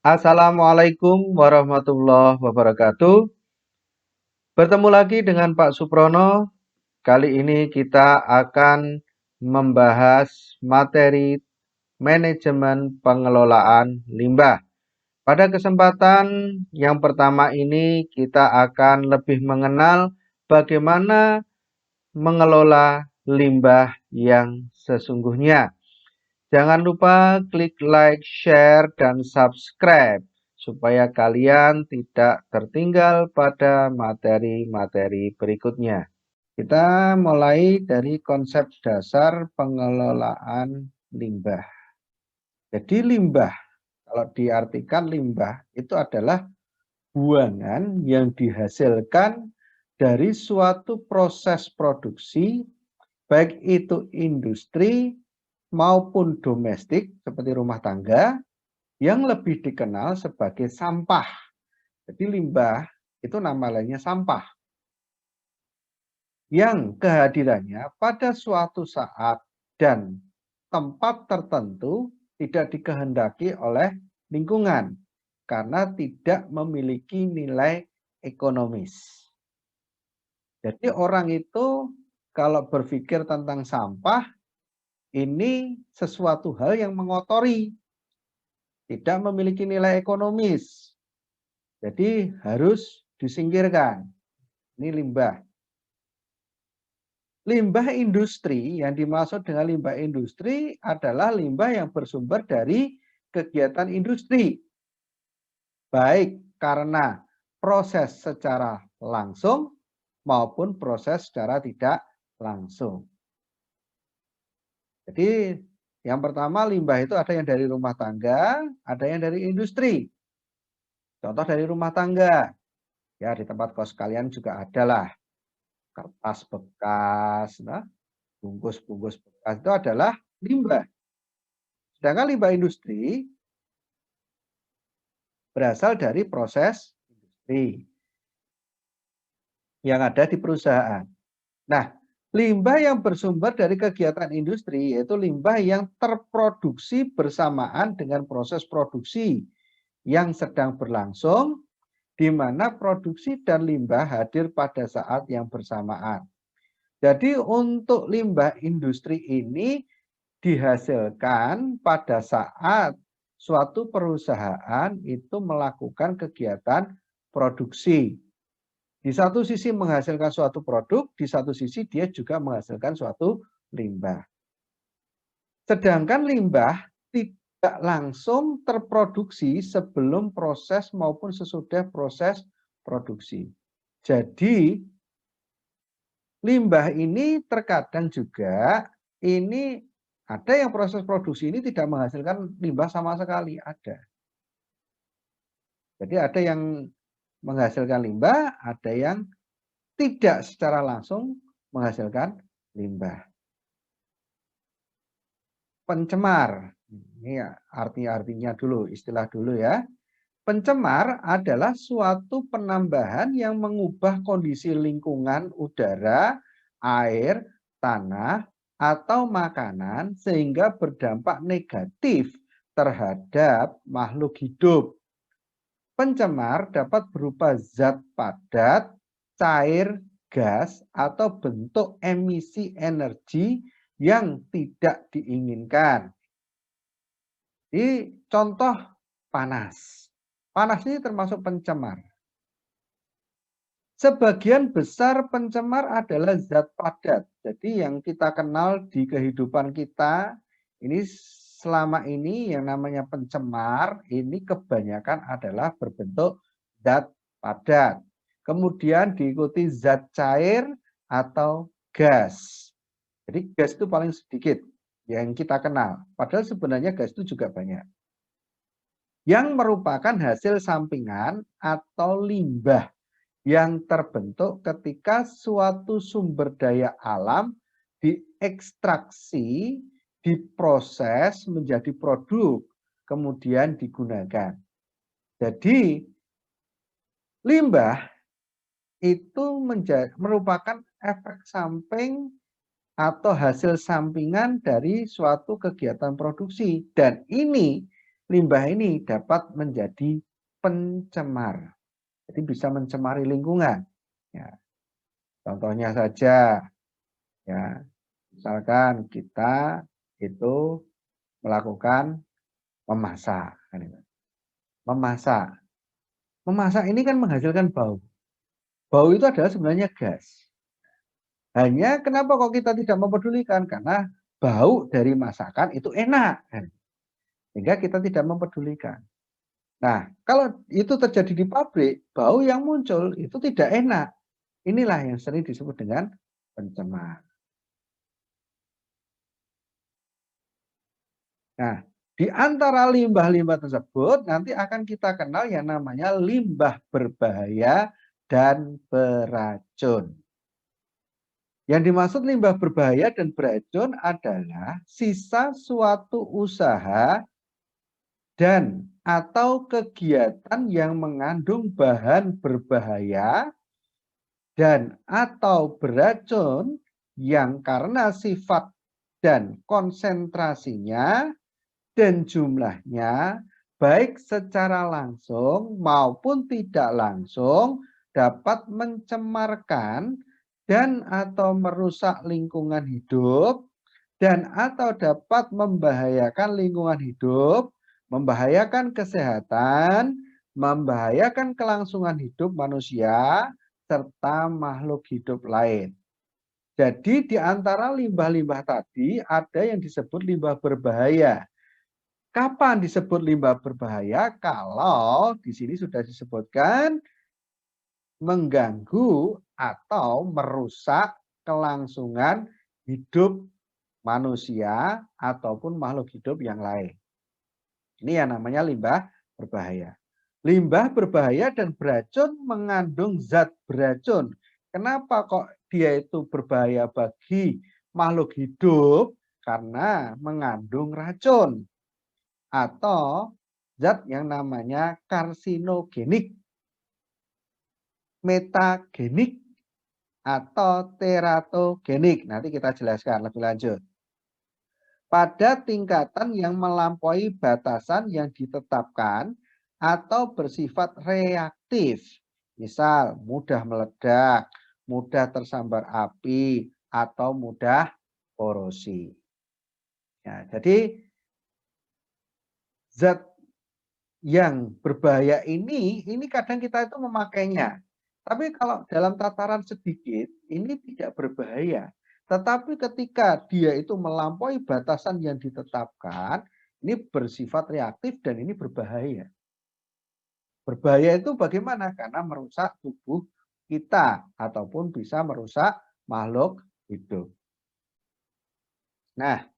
Assalamualaikum warahmatullahi wabarakatuh. Bertemu lagi dengan Pak Suprono. Kali ini kita akan membahas materi manajemen pengelolaan limbah. Pada kesempatan yang pertama ini kita akan lebih mengenal bagaimana mengelola limbah yang sesungguhnya. Jangan lupa klik like, share, dan subscribe supaya kalian tidak tertinggal pada materi-materi berikutnya. Kita mulai dari konsep dasar pengelolaan limbah. Jadi limbah, kalau diartikan limbah itu adalah buangan yang dihasilkan dari suatu proses produksi, baik itu industri maupun domestik seperti rumah tangga, yang lebih dikenal sebagai sampah. Jadi limbah itu nama lainnya sampah, yang kehadirannya pada suatu saat dan tempat tertentu tidak dikehendaki oleh lingkungan karena tidak memiliki nilai ekonomis. Jadi orang itu kalau berpikir tentang sampah, ini sesuatu hal yang mengotori, tidak memiliki nilai ekonomis. Jadi harus disingkirkan. Ini limbah. Limbah industri, yang dimaksud dengan limbah industri adalah limbah yang bersumber dari kegiatan industri. Baik karena proses secara langsung maupun proses secara tidak langsung. Jadi yang pertama limbah itu ada yang dari rumah tangga, ada yang dari industri. Contoh dari rumah tangga, ya di tempat kos kalian juga ada lah. Kertas bekas, nah, bungkus-bungkus bekas itu adalah limbah. Sedangkan limbah industri berasal dari proses industri yang ada di perusahaan. Nah, limbah yang bersumber dari kegiatan industri yaitu limbah yang terproduksi bersamaan dengan proses produksi yang sedang berlangsung, di mana produksi dan limbah hadir pada saat yang bersamaan. Jadi untuk limbah industri ini dihasilkan pada saat suatu perusahaan itu melakukan kegiatan produksi. Di satu sisi menghasilkan suatu produk, di satu sisi dia juga menghasilkan suatu limbah. Sedangkan limbah tidak langsung terproduksi sebelum proses maupun sesudah proses produksi. Jadi limbah ini terkadang juga ini ada yang proses produksi ini tidak menghasilkan limbah sama sekali, ada. Jadi ada yang menghasilkan limbah, ada yang tidak secara langsung menghasilkan limbah. Pencemar, ini artinya dulu, istilah dulu ya. Pencemar adalah suatu penambahan yang mengubah kondisi lingkungan udara, air, tanah, atau makanan sehingga berdampak negatif terhadap makhluk hidup. Pencemar dapat berupa zat padat, cair, gas, atau bentuk emisi energi yang tidak diinginkan. Ini contoh panas. Panas ini termasuk pencemar. Sebagian besar pencemar adalah zat padat. Jadi yang kita kenal di kehidupan kita, ini selama ini yang namanya pencemar, ini kebanyakan adalah berbentuk zat padat. Kemudian diikuti zat cair atau gas. Jadi gas itu paling sedikit yang kita kenal. Padahal sebenarnya gas itu juga banyak. Yang merupakan hasil sampingan atau limbah yang terbentuk ketika suatu sumber daya alam diekstraksi, diproses menjadi produk, kemudian digunakan. Jadi limbah itu merupakan efek samping atau hasil sampingan dari suatu kegiatan produksi. Dan ini limbah ini dapat menjadi pencemar. Jadi bisa mencemari lingkungan. Ya, contohnya saja, ya, misalkan kita itu melakukan memasak. Memasak. Memasak ini kan menghasilkan bau. Bau itu adalah sebenarnya gas. Hanya kenapa kok kita tidak mempedulikan? Karena bau dari masakan itu enak. Sehingga kita tidak mempedulikan. Nah, kalau itu terjadi di pabrik, bau yang muncul itu tidak enak. Inilah yang sering disebut dengan pencemar. Nah, di antara limbah-limbah tersebut nanti akan kita kenal yang namanya limbah berbahaya dan beracun. Yang dimaksud limbah berbahaya dan beracun adalah sisa suatu usaha dan atau kegiatan yang mengandung bahan berbahaya dan atau beracun yang karena sifat dan konsentrasinya dan jumlahnya baik secara langsung maupun tidak langsung dapat mencemarkan dan atau merusak lingkungan hidup dan atau dapat membahayakan lingkungan hidup, membahayakan kesehatan, membahayakan kelangsungan hidup manusia, serta makhluk hidup lain. Jadi di antara limbah-limbah tadi ada yang disebut limbah berbahaya. Kapan disebut limbah berbahaya? Kalau di sini sudah disebutkan mengganggu atau merusak kelangsungan hidup manusia ataupun makhluk hidup yang lain. Ini yang namanya limbah berbahaya. Limbah berbahaya dan beracun mengandung zat beracun. Kenapa kok dia itu berbahaya bagi makhluk hidup? Karena mengandung racun atau zat yang namanya karsinogenik, metagenik, atau teratogenik. Nanti kita jelaskan lebih lanjut. Pada tingkatan yang melampaui batasan yang ditetapkan atau bersifat reaktif. Misal mudah meledak, mudah tersambar api, atau mudah korosi. Ya, jadi zat yang berbahaya ini kadang kita itu memakainya. Tapi kalau dalam tataran sedikit, ini tidak berbahaya. Tetapi ketika dia itu melampaui batasan yang ditetapkan, ini bersifat reaktif dan ini berbahaya. Berbahaya itu bagaimana? Karena merusak tubuh kita ataupun bisa merusak makhluk hidup. Nah,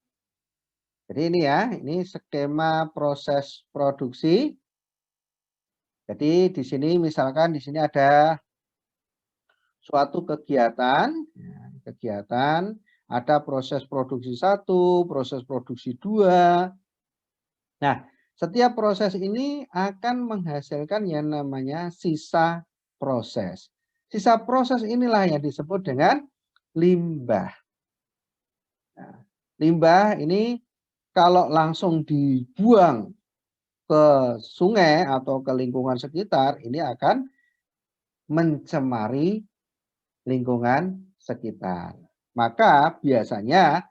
jadi ini ya, ini skema proses produksi. Jadi di sini misalkan di sini ada suatu kegiatan, ada proses produksi 1, proses produksi 2. Nah, setiap proses ini akan menghasilkan yang namanya sisa proses. Sisa proses inilah yang disebut dengan limbah. Nah, limbah ini kalau langsung dibuang ke sungai atau ke lingkungan sekitar, ini akan mencemari lingkungan sekitar. Maka biasanya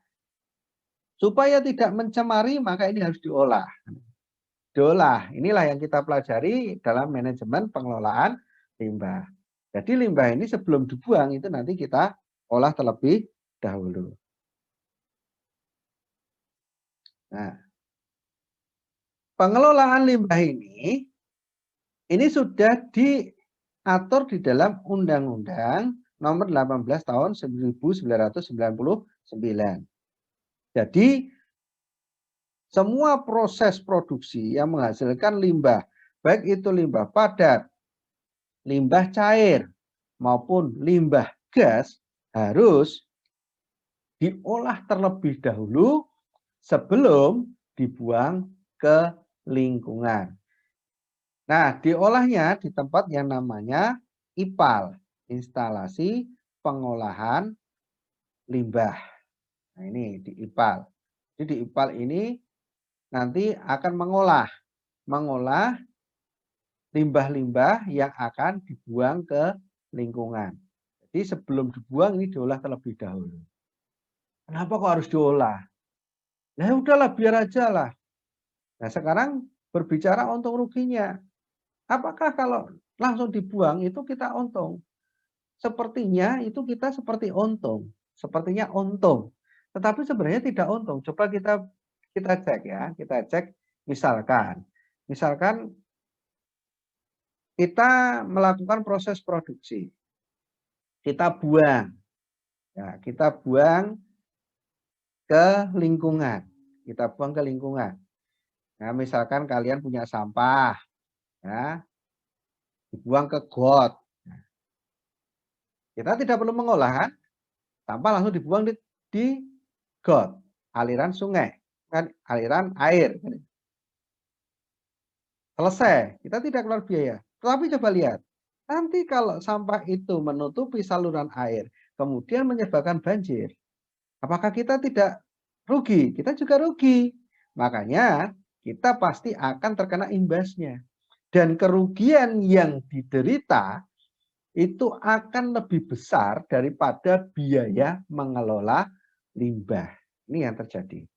supaya tidak mencemari maka ini harus diolah. Diolah, inilah yang kita pelajari dalam manajemen pengelolaan limbah. Jadi limbah ini sebelum dibuang itu nanti kita olah terlebih dahulu. Nah, pengelolaan limbah ini sudah diatur di dalam Undang-Undang Nomor 18 Tahun 1999. Jadi semua proses produksi yang menghasilkan limbah, baik itu limbah padat, limbah cair, maupun limbah gas, harus diolah terlebih dahulu sebelum dibuang ke lingkungan. Nah, diolahnya di tempat yang namanya IPAL, instalasi pengolahan limbah. Nah, ini di IPAL. Jadi di IPAL ini nanti akan mengolah mengolah limbah-limbah yang akan dibuang ke lingkungan. Jadi sebelum dibuang ini diolah terlebih dahulu. Kenapa kok harus diolah? Ya udahlah biar aja lah. Nah sekarang berbicara untung ruginya. Apakah kalau langsung dibuang itu kita untung? Sepertinya itu kita seperti untung. Sepertinya untung. Tetapi sebenarnya tidak untung. Coba kita cek ya. Kita cek misalkan. Misalkan kita melakukan proses produksi. Kita buang. Ya, kita buang ke lingkungan. Kita buang ke lingkungan. Nah, misalkan kalian punya sampah, ya, dibuang ke got. Kita tidak perlu mengolah kan? Sampah langsung dibuang di got, aliran sungai, kan aliran air. Selesai, kita tidak keluar biaya. Tapi coba lihat, nanti kalau sampah itu menutupi saluran air, kemudian menyebabkan banjir, apakah kita tidak rugi? Kita juga rugi. Makanya kita pasti akan terkena imbasnya. Dan kerugian yang diderita itu akan lebih besar daripada biaya mengelola limbah. Ini yang terjadi.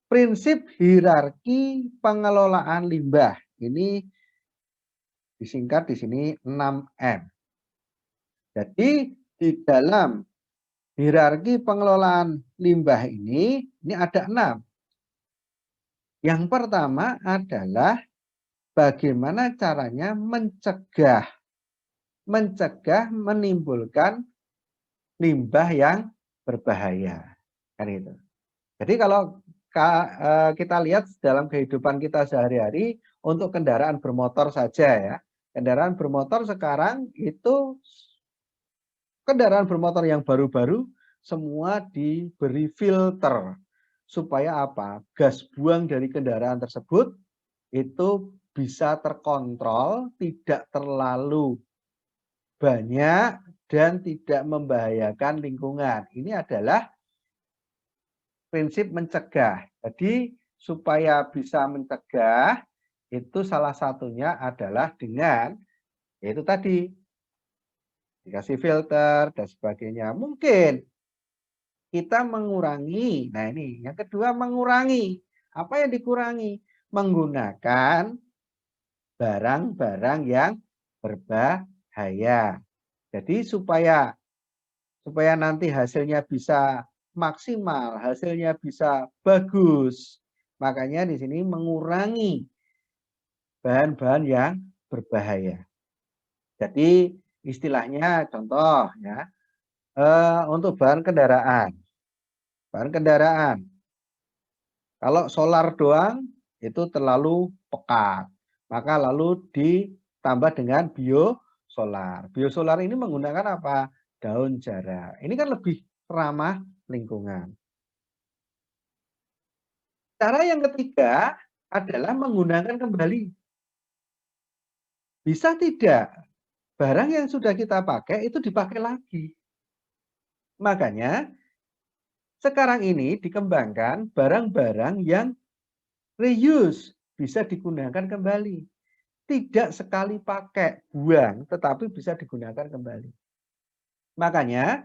Prinsip hierarki pengelolaan limbah. Ini disingkat di sini 6M. Jadi di dalam hierarki pengelolaan limbah ini ada 6. Yang pertama adalah bagaimana caranya mencegah menimbulkan limbah yang berbahaya. Kan itu. Jadi kalau kita lihat dalam kehidupan kita sehari-hari untuk kendaraan bermotor saja ya. Kendaraan bermotor sekarang itu kendaraan bermotor yang baru-baru semua diberi filter. Supaya apa? Gas buang dari kendaraan tersebut itu bisa terkontrol, tidak terlalu banyak dan tidak membahayakan lingkungan. Ini adalah prinsip mencegah. Jadi supaya bisa mencegah itu salah satunya adalah dengan yaitu tadi dikasih filter dan sebagainya. Mungkin kita mengurangi. Nah ini yang kedua mengurangi. Apa yang dikurangi? Menggunakan barang-barang yang berbahaya. Jadi supaya nanti hasilnya bisa maksimal, hasilnya bisa bagus. Makanya di sini mengurangi bahan-bahan yang berbahaya. Jadi istilahnya contoh ya, untuk bahan kendaraan. Bahan kendaraan. Kalau solar doang itu terlalu pekat. Maka lalu ditambah dengan biosolar. Biosolar ini menggunakan apa? Daun jara. Ini kan lebih ramah lingkungan. Cara yang ketiga adalah menggunakan kembali. Bisa tidak barang yang sudah kita pakai itu dipakai lagi. Makanya sekarang ini dikembangkan barang-barang yang reuse, bisa digunakan kembali. Tidak sekali pakai, buang, tetapi bisa digunakan kembali. Makanya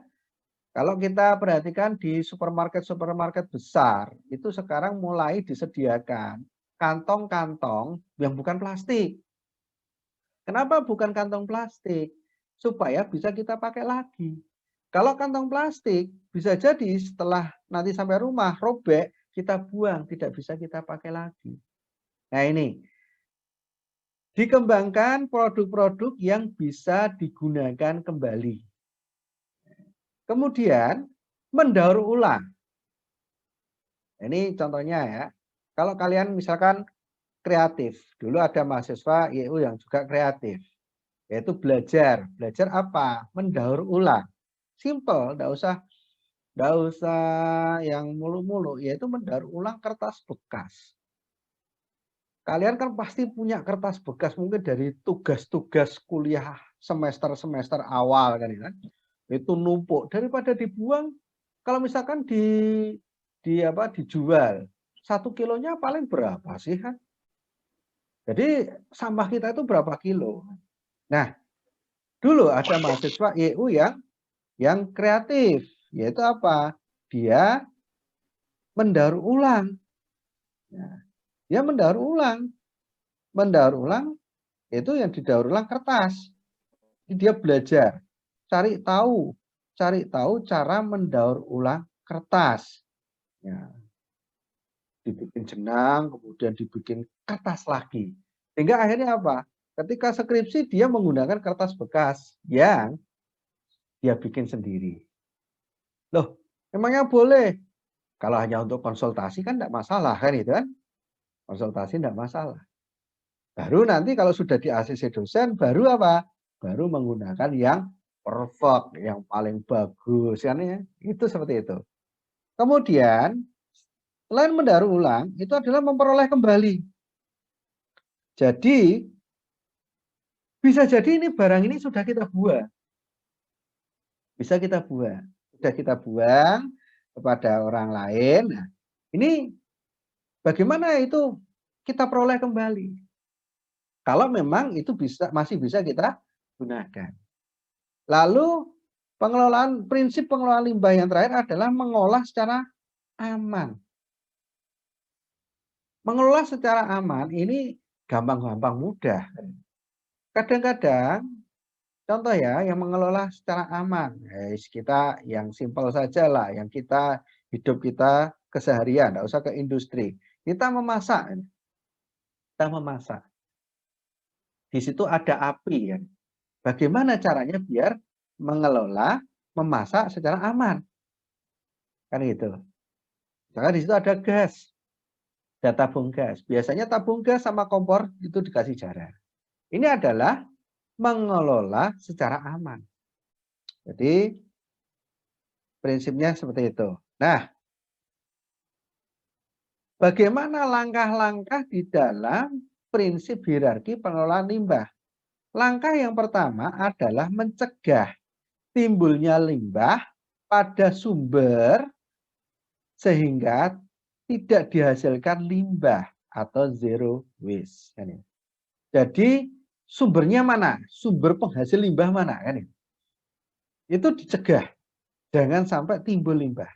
kalau kita perhatikan di supermarket-supermarket besar, itu sekarang mulai disediakan kantong-kantong yang bukan plastik. Kenapa bukan kantong plastik? Supaya bisa kita pakai lagi. Kalau kantong plastik, bisa jadi setelah nanti sampai rumah, robek, kita buang, tidak bisa kita pakai lagi. Nah ini, dikembangkan produk-produk yang bisa digunakan kembali. Kemudian, mendaur ulang. Ini contohnya ya, kalau kalian misalkan kreatif, dulu ada mahasiswa IU yang juga kreatif, yaitu belajar. Belajar apa? Mendaur ulang. Simple, nggak usah yang mulu-mulu, yaitu mendaur ulang kertas bekas. Kalian kan pasti punya kertas bekas mungkin dari tugas-tugas kuliah semester-semester awal kan ya. Itu numpuk daripada dibuang. Kalau misalkan dijual 1 kilonya paling berapa sih kan? Jadi sampah kita itu berapa kilo? Nah, dulu ada mahasiswa YU yang kreatif, yaitu apa? Dia mendaur ulang. Nah, dia mendaur ulang. Mendaur ulang itu yang didaur ulang kertas. Dia belajar, cari tahu cara mendaur ulang kertas. Ya, dibikin jenang, kemudian dibikin kertas lagi. Sehingga akhirnya apa? Ketika skripsi dia menggunakan kertas bekas yang dia bikin sendiri. Loh, memangnya boleh? Kalau hanya untuk konsultasi kan tidak masalah kan itu kan? Konsultasi tidak masalah. Baru nanti kalau sudah di ACC dosen baru apa? Baru menggunakan yang perfect, yang paling bagus kan ya. Itu seperti itu. Kemudian selain mendaur ulang itu adalah memperoleh kembali. Jadi bisa jadi ini barang ini sudah kita buang. Bisa kita buang. Sudah kita buang kepada orang lain. Nah, ini bagaimana itu kita peroleh kembali? Kalau memang itu masih bisa kita gunakan. Lalu prinsip pengelolaan limbah yang terakhir adalah mengolah secara aman. Mengelola secara aman ini gampang-gampang mudah. Kadang-kadang contoh ya yang mengelola secara aman, kita yang simpel saja lah, yang hidup kita keseharian, tidak usah ke industri. Kita memasak. Di situ ada api ya. Bagaimana caranya biar mengelola, memasak secara aman? Kan gitu. Misalkan di situ ada gas, ada tabung gas. Biasanya tabung gas sama kompor itu dikasih jarak. Ini adalah mengelola secara aman. Jadi prinsipnya seperti itu. Nah, bagaimana langkah-langkah di dalam prinsip hierarki pengelolaan limbah? Langkah yang pertama adalah mencegah timbulnya limbah pada sumber sehingga tidak dihasilkan limbah atau zero waste. Jadi sumbernya mana? Sumber penghasil limbah mana? Itu dicegah, jangan sampai timbul limbah.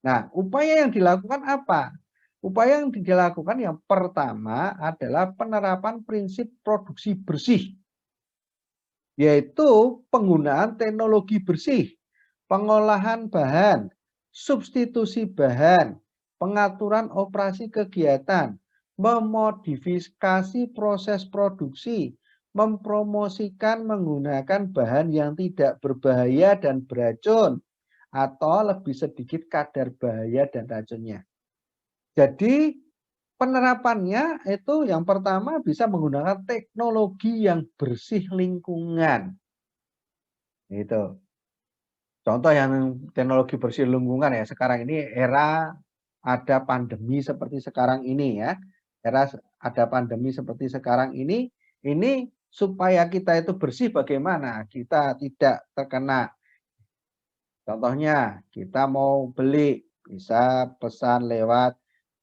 Nah, upaya yang dilakukan apa? Upaya yang dilakukan yang pertama adalah penerapan prinsip produksi bersih, yaitu penggunaan teknologi bersih, pengolahan bahan, substitusi bahan, pengaturan operasi kegiatan, memodifikasi proses produksi, mempromosikan menggunakan bahan yang tidak berbahaya dan beracun, atau lebih sedikit kadar bahaya dan racunnya. Jadi penerapannya itu yang pertama bisa menggunakan teknologi yang bersih lingkungan. Itu. Contoh yang teknologi bersih lingkungan ya, sekarang ini era ada pandemi seperti sekarang ini ya. Era ada pandemi seperti sekarang ini supaya kita itu bersih bagaimana? Kita tidak terkena. Contohnya, kita mau beli, bisa pesan lewat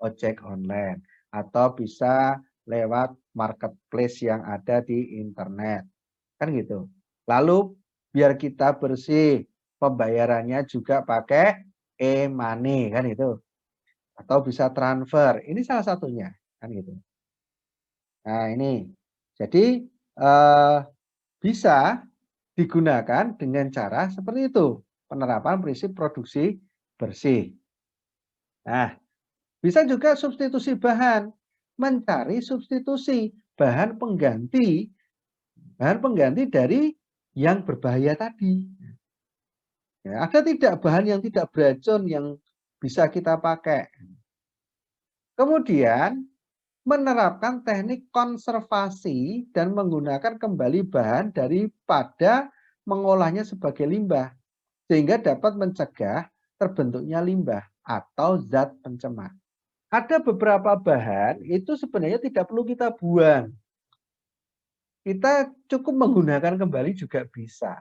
ojek online atau bisa lewat marketplace yang ada di internet. Kan gitu. Lalu biar kita bersih, pembayarannya juga pakai e-money kan itu. Atau bisa transfer. Ini salah satunya kan gitu. Nah, ini. Jadi bisa digunakan dengan cara seperti itu. Penerapan prinsip produksi bersih. Nah, bisa juga substitusi bahan. Mencari substitusi bahan pengganti dari yang berbahaya tadi. Ya, ada tidak bahan yang tidak beracun yang bisa kita pakai. Kemudian menerapkan teknik konservasi dan menggunakan kembali bahan daripada mengolahnya sebagai limbah sehingga dapat mencegah terbentuknya limbah atau zat pencemar. Ada beberapa bahan itu sebenarnya tidak perlu kita buang. Kita cukup menggunakan kembali juga bisa.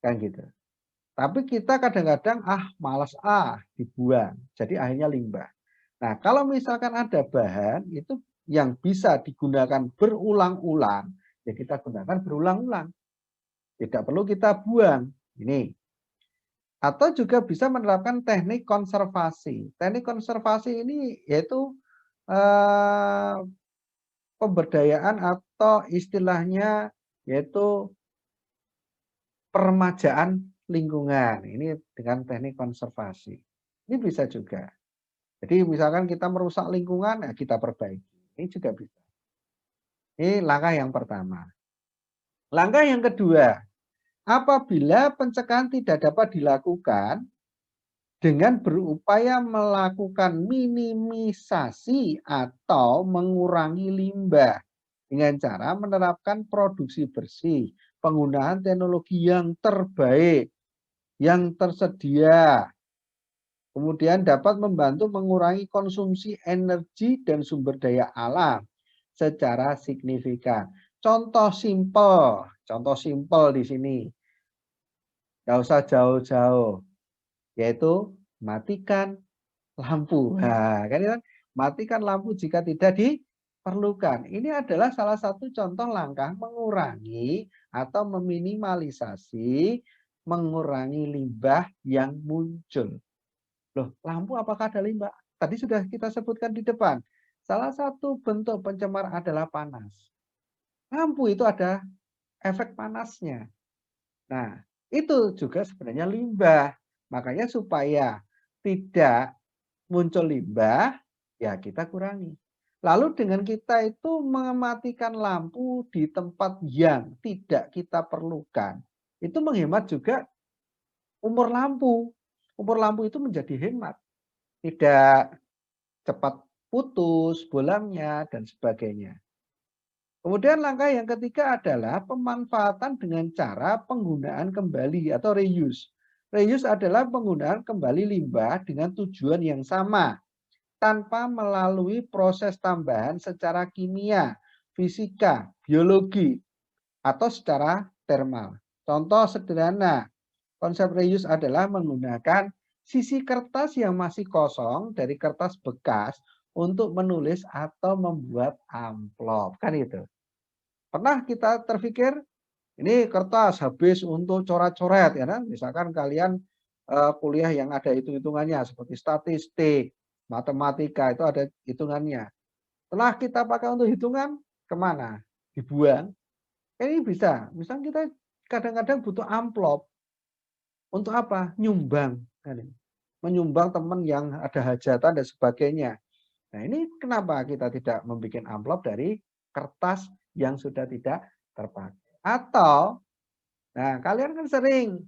Kan gitu. Tapi kita kadang-kadang malas dibuang. Jadi akhirnya limbah. Nah, kalau misalkan ada bahan itu yang bisa digunakan berulang-ulang, ya kita gunakan berulang-ulang. Tidak perlu kita buang. Ini. Atau juga bisa menerapkan teknik konservasi. Teknik konservasi ini yaitu eh, pemberdayaan atau istilahnya yaitu peremajaan lingkungan. Ini dengan teknik konservasi. Ini bisa juga. Jadi misalkan kita merusak lingkungan, ya kita perbaiki. Ini juga bisa. Ini langkah yang pertama. Langkah yang kedua, apabila pencegahan tidak dapat dilakukan dengan berupaya melakukan minimisasi atau mengurangi limbah dengan cara menerapkan produksi bersih, penggunaan teknologi yang terbaik, yang tersedia, kemudian dapat membantu mengurangi konsumsi energi dan sumber daya alam secara signifikan. Contoh simpel di sini, nggak usah jauh-jauh, yaitu matikan lampu. Nah, kan matikan lampu jika tidak diperlukan. Ini adalah salah satu contoh langkah mengurangi atau meminimalisasi, mengurangi limbah yang muncul. Loh, lampu apakah ada limbah? Tadi sudah kita sebutkan di depan. Salah satu bentuk pencemar adalah panas. Lampu itu ada efek panasnya. Nah, itu juga sebenarnya limbah. Makanya supaya tidak muncul limbah, ya kita kurangi. Lalu dengan kita itu mematikan lampu di tempat yang tidak kita perlukan, itu menghemat juga umur lampu. Umur lampu itu menjadi hemat. Tidak cepat putus, bolongnya, dan sebagainya. Kemudian langkah yang ketiga adalah pemanfaatan dengan cara penggunaan kembali atau reuse. Reuse adalah penggunaan kembali limbah dengan tujuan yang sama, tanpa melalui proses tambahan secara kimia, fisika, biologi, atau secara termal. Contoh sederhana, konsep reuse adalah menggunakan sisi kertas yang masih kosong dari kertas bekas untuk menulis atau membuat amplop. Kan itu. Pernah kita terpikir, ini kertas habis untuk coret-coret, ya kan? Misalkan kalian kuliah yang ada hitung-hitungannya seperti statistik, matematika itu ada hitungannya. Setelah kita pakai untuk hitungan, kemana? Dibuang. Ini bisa. Misalnya kita kadang-kadang butuh amplop. Untuk apa? Nyumbang. Menyumbang teman yang ada hajatan dan sebagainya. Nah, ini kenapa kita tidak membuat amplop dari kertas yang sudah tidak terpakai. Atau, nah kalian kan sering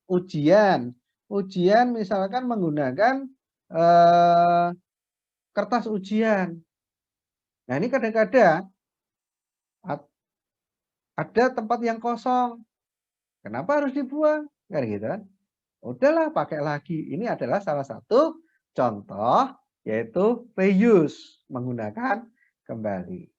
ujian. Ujian misalkan menggunakan kertas ujian. Nah ini kadang-kadang ada tempat yang kosong. Kenapa harus dibuang? Kan gitu kan. Udahlah pakai lagi. Ini adalah salah satu contoh yaitu reuse, menggunakan kembali.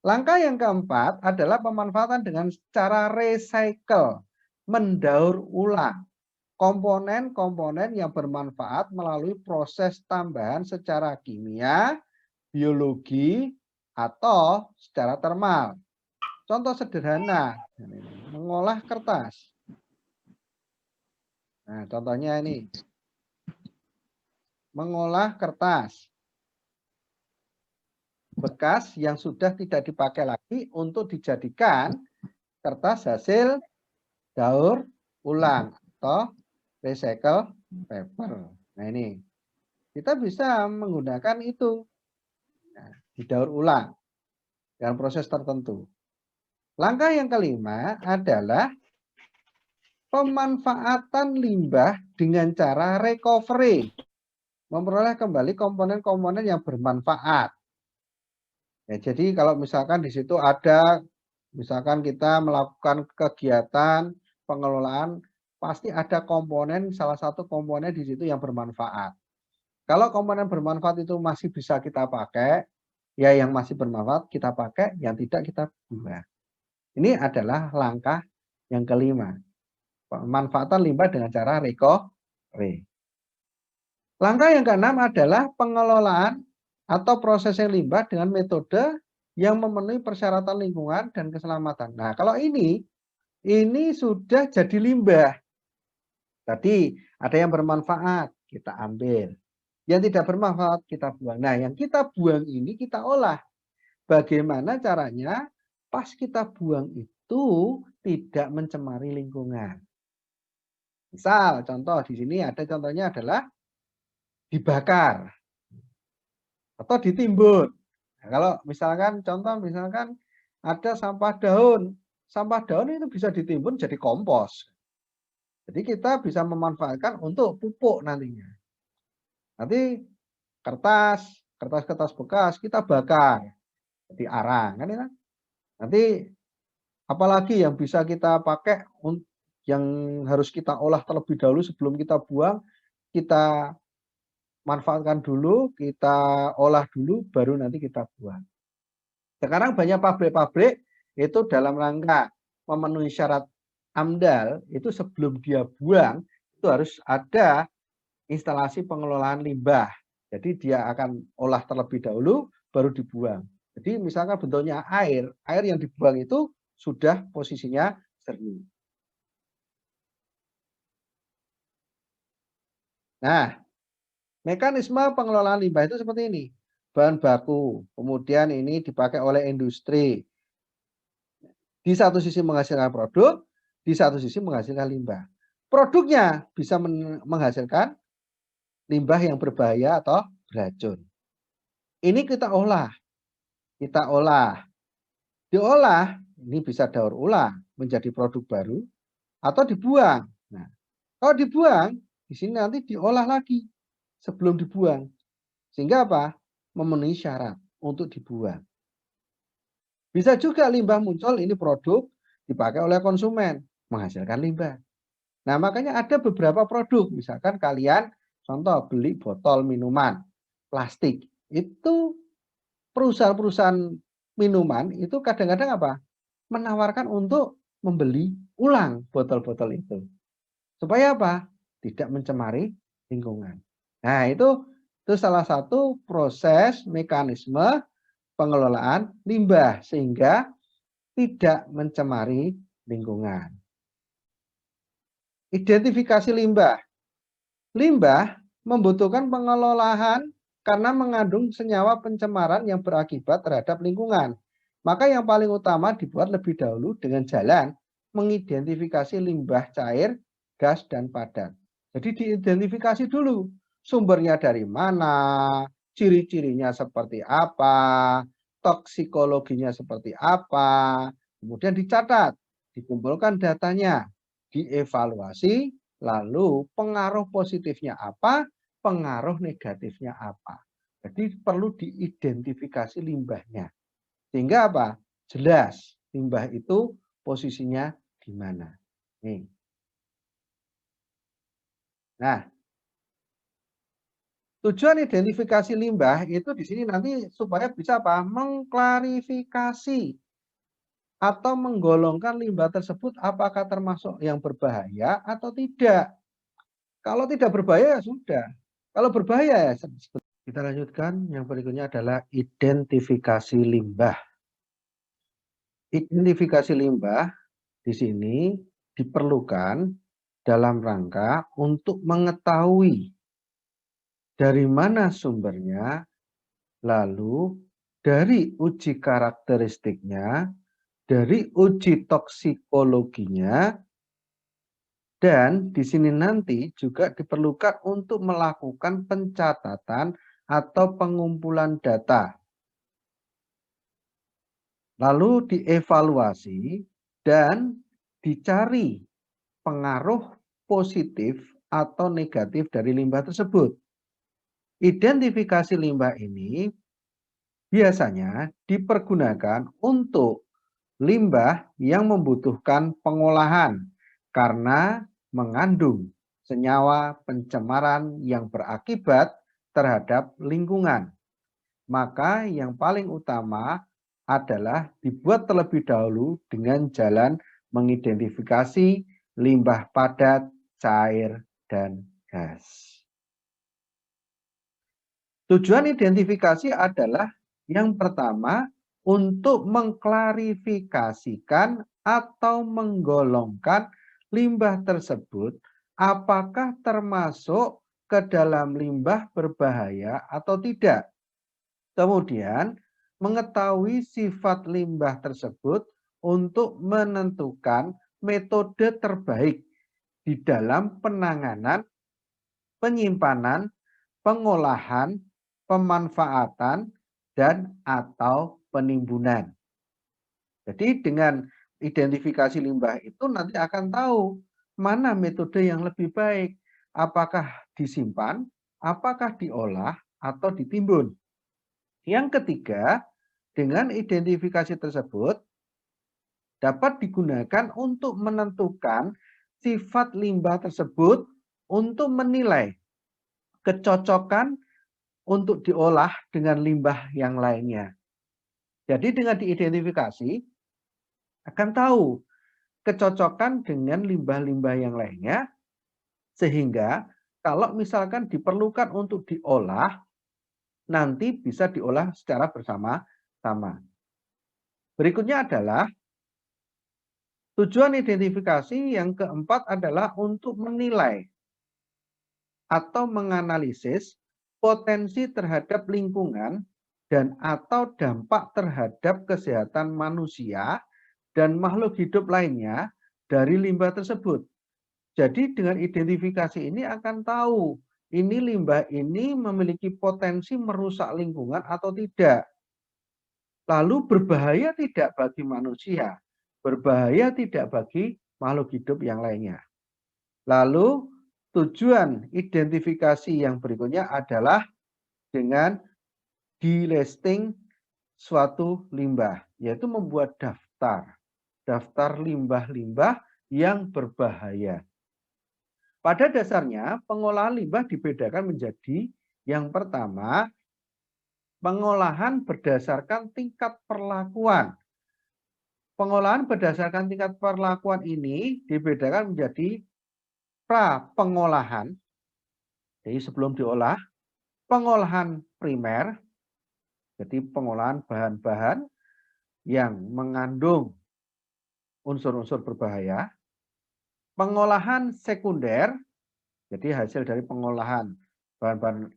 Langkah yang keempat adalah pemanfaatan dengan cara recycle, mendaur ulang komponen-komponen yang bermanfaat melalui proses tambahan secara kimia, biologi, atau secara termal. Contoh sederhana, mengolah kertas. Nah, contohnya ini. Mengolah kertas bekas yang sudah tidak dipakai lagi untuk dijadikan kertas hasil daur ulang atau recycle paper. Nah ini, kita bisa menggunakan itu, nah, didaur ulang dengan proses tertentu. Langkah yang kelima adalah pemanfaatan limbah dengan cara recovery, memperoleh kembali komponen-komponen yang bermanfaat. Ya, jadi kalau misalkan di situ ada, misalkan kita melakukan kegiatan pengelolaan, pasti ada komponen, salah satu komponen di situ yang bermanfaat. Kalau komponen bermanfaat itu masih bisa kita pakai, ya yang masih bermanfaat kita pakai, yang tidak kita buang. Ini adalah langkah yang kelima. Pemanfaatan limbah dengan cara recovery. Langkah yang keenam adalah pengelolaan atau prosesing limbah dengan metode yang memenuhi persyaratan lingkungan dan keselamatan. Nah, kalau ini sudah jadi limbah. Tadi ada yang bermanfaat, kita ambil. Yang tidak bermanfaat, kita buang. Nah, yang kita buang ini kita olah. Bagaimana caranya? Pas kita buang itu tidak mencemari lingkungan. Misal, contoh di sini ada contohnya adalah dibakar atau ditimbun. Nah, kalau misalkan contoh misalkan ada sampah daun itu bisa ditimbun jadi kompos. Jadi kita bisa memanfaatkan untuk pupuk nantinya. Nanti kertas bekas kita bakar jadi arang kan ya. Nanti apalagi yang bisa kita pakai yang harus kita olah terlebih dahulu sebelum kita buang, kita manfaatkan dulu, kita olah dulu, baru nanti kita buang. Sekarang banyak pabrik-pabrik itu dalam rangka memenuhi syarat AMDAL, itu sebelum dia buang, itu harus ada instalasi pengelolaan limbah. Jadi dia akan olah terlebih dahulu, baru dibuang. Jadi misalkan bentuknya air yang dibuang itu sudah posisinya jernih. Nah, mekanisme pengelolaan limbah itu seperti ini. Bahan baku, kemudian ini dipakai oleh industri. Di satu sisi menghasilkan produk, di satu sisi menghasilkan limbah. Produknya bisa menghasilkan limbah yang berbahaya atau beracun. Ini kita olah. Diolah, ini bisa daur ulang menjadi produk baru atau dibuang. Nah, kalau dibuang, di sini nanti diolah lagi sebelum dibuang. Sehingga apa? Memenuhi syarat untuk dibuang. Bisa juga limbah muncul, ini produk dipakai oleh konsumen, menghasilkan limbah. Nah, makanya ada beberapa produk, misalkan kalian contoh beli botol minuman plastik, itu perusahaan-perusahaan minuman itu kadang-kadang apa? Menawarkan untuk membeli ulang botol-botol itu. Supaya apa? Tidak mencemari lingkungan. Nah, itu salah satu proses mekanisme pengelolaan limbah sehingga tidak mencemari lingkungan. Identifikasi limbah. Limbah membutuhkan pengelolaan karena mengandung senyawa pencemaran yang berakibat terhadap lingkungan. Maka yang paling utama dibuat lebih dahulu dengan jalan mengidentifikasi limbah cair, gas, dan padat. Jadi diidentifikasi dulu sumbernya dari mana, ciri-cirinya seperti apa, toksikologinya seperti apa, kemudian dicatat, dikumpulkan datanya, dievaluasi, lalu pengaruh positifnya apa, pengaruh negatifnya apa. Jadi perlu diidentifikasi limbahnya. Sehingga apa? Jelas limbah itu posisinya di mana. Nih. Nah, tujuan identifikasi limbah itu di sini nanti supaya bisa apa? Mengklarifikasi atau menggolongkan limbah tersebut apakah termasuk yang berbahaya atau tidak. Kalau tidak berbahaya ya sudah. Kalau berbahaya ya kita lanjutkan. Yang berikutnya adalah identifikasi limbah. Identifikasi limbah di sini diperlukan dalam rangka untuk mengetahui dari mana sumbernya, lalu dari uji karakteristiknya, dari uji toksikologinya, dan di sini nanti juga diperlukan untuk melakukan pencatatan atau pengumpulan data. Lalu dievaluasi dan dicari pengaruh positif atau negatif dari limbah tersebut. Identifikasi limbah ini biasanya dipergunakan untuk limbah yang membutuhkan pengolahan karena mengandung senyawa pencemaran yang berakibat terhadap lingkungan. Maka yang paling utama adalah dibuat terlebih dahulu dengan jalan mengidentifikasi limbah padat, cair, dan gas. Tujuan identifikasi adalah yang pertama untuk mengklarifikasikan atau menggolongkan limbah tersebut apakah termasuk ke dalam limbah berbahaya atau tidak. Kemudian mengetahui sifat limbah tersebut untuk menentukan metode terbaik di dalam penanganan, penyimpanan, pengolahan, pemanfaatan, dan atau penimbunan. Jadi dengan identifikasi limbah itu nanti akan tahu mana metode yang lebih baik. Apakah disimpan, apakah diolah, atau ditimbun. Yang ketiga, dengan identifikasi tersebut dapat digunakan untuk menentukan sifat limbah tersebut untuk menilai kecocokan untuk diolah dengan limbah yang lainnya. Jadi dengan diidentifikasi akan tahu kecocokan dengan limbah-limbah yang lainnya, sehingga kalau misalkan diperlukan untuk diolah, nanti bisa diolah secara bersama-sama. Berikutnya adalah tujuan identifikasi yang keempat adalah untuk menilai atau menganalisis potensi terhadap lingkungan dan atau dampak terhadap kesehatan manusia dan makhluk hidup lainnya dari limbah tersebut. Jadi dengan identifikasi ini akan tahu ini limbah ini memiliki potensi merusak lingkungan atau tidak. Lalu berbahaya tidak bagi manusia, berbahaya tidak bagi makhluk hidup yang lainnya. Lalu tujuan identifikasi yang berikutnya adalah dengan delisting suatu limbah, yaitu membuat daftar limbah-limbah yang berbahaya. Pada dasarnya, pengolahan limbah dibedakan menjadi yang pertama, pengolahan berdasarkan tingkat perlakuan. Pengolahan berdasarkan tingkat perlakuan ini dibedakan menjadi pra-pengolahan, jadi sebelum diolah, pengolahan primer, jadi pengolahan bahan-bahan yang mengandung unsur-unsur berbahaya, pengolahan sekunder, jadi hasil dari pengolahan bahan-bahan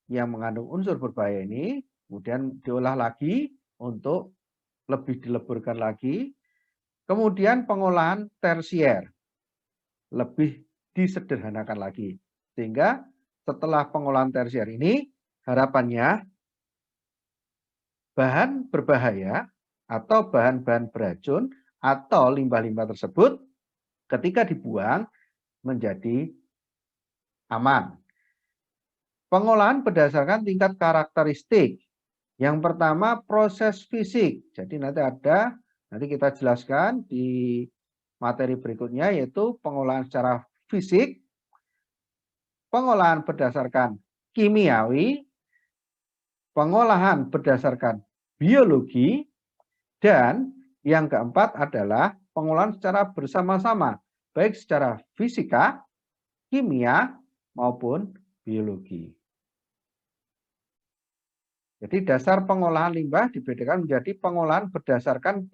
yang mengandung unsur berbahaya ini, kemudian diolah lagi untuk lebih dileburkan lagi, kemudian pengolahan tersier, lebih disederhanakan lagi. Sehingga setelah pengolahan tersier ini, harapannya bahan berbahaya atau bahan-bahan beracun atau limbah-limbah tersebut ketika dibuang menjadi aman. Pengolahan berdasarkan tingkat karakteristik. Yang pertama proses fisik. Jadi nanti kita jelaskan di materi berikutnya yaitu pengolahan secara fisik, pengolahan berdasarkan kimiawi, pengolahan berdasarkan biologi, dan yang keempat adalah pengolahan secara bersama-sama, baik secara fisika, kimia, maupun biologi. Jadi dasar pengolahan limbah dibedakan menjadi pengolahan berdasarkan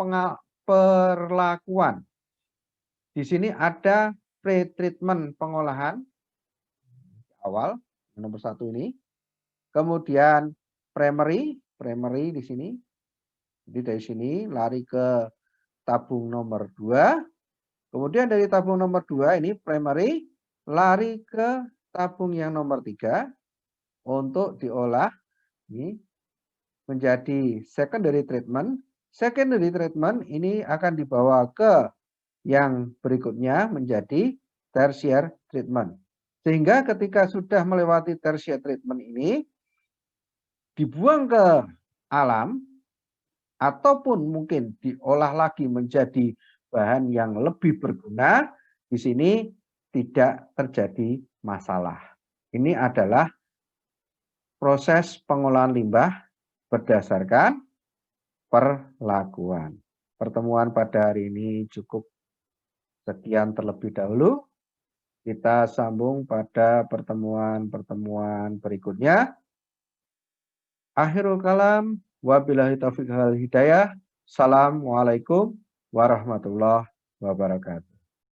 perlakuan. Di sini ada pre-treatment pengolahan awal, nomor 1 ini. Kemudian primary di sini. Jadi dari sini lari ke tabung nomor 2. Kemudian dari tabung nomor 2 ini primary lari ke tabung yang nomor 3 untuk diolah ini menjadi secondary treatment. Secondary treatment ini akan dibawa ke yang berikutnya menjadi tertiary treatment. Sehingga ketika sudah melewati tertiary treatment ini dibuang ke alam ataupun mungkin diolah lagi menjadi bahan yang lebih berguna, di sini tidak terjadi masalah. Ini adalah proses pengolahan limbah berdasarkan perlakuan. Pertemuan pada hari ini cukup sekian terlebih dahulu. Kita sambung pada pertemuan-pertemuan berikutnya. Akhirul kalam, wabillahi taufiq wal hidayah. Assalamualaikum warahmatullahi wabarakatuh.